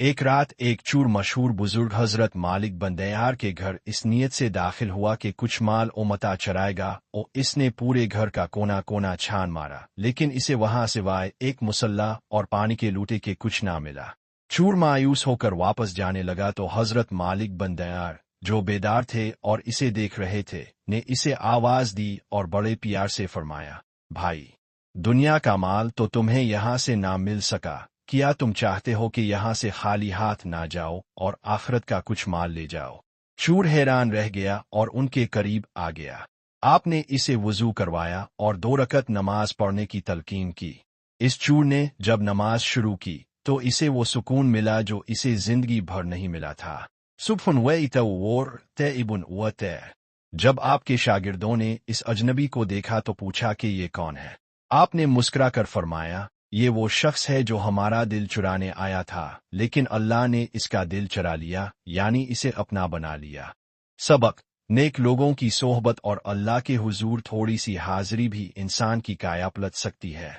ایک رات ایک چور مشہور بزرگ حضرت مالک بن دیار کے گھر اس نیت سے داخل ہوا کہ کچھ مال و متاع چرائے گا، اور اس نے پورے گھر کا کونا کونا چھان مارا، لیکن اسے وہاں سوائے ایک مسلح اور پانی کے لوٹے کے کچھ نہ ملا۔ چور مایوس ہو کر واپس جانے لگا تو حضرت مالک بن دیار، جو بیدار تھے اور اسے دیکھ رہے تھے، نے اسے آواز دی اور بڑے پیار سے فرمایا، بھائی، دنیا کا مال تو تمہیں یہاں سے نہ مل سکا، کیا تم چاہتے ہو کہ یہاں سے خالی ہاتھ نہ جاؤ اور آخرت کا کچھ مال لے جاؤ؟ چور حیران رہ گیا اور ان کے قریب آ گیا۔ آپ نے اسے وضو کروایا اور 2 رکعت نماز پڑھنے کی تلقین کی۔ اس چور نے جب نماز شروع کی تو اسے وہ سکون ملا جو اسے زندگی بھر نہیں ملا تھا۔ سبحن وَيْتَوْور تَئِبٌ وَتَئ۔ جب آپ کے شاگردوں نے اس اجنبی کو دیکھا تو پوچھا کہ یہ کون ہے؟ آپ نے مسکرا کر فرمایا، یہ وہ شخص ہے جو ہمارا دل چرانے آیا تھا، لیکن اللہ نے اس کا دل چرا لیا، یعنی اسے اپنا بنا لیا۔ سبق: نیک لوگوں کی صحبت اور اللہ کے حضور تھوڑی سی حاضری بھی انسان کی کایا پلٹ سکتی ہے۔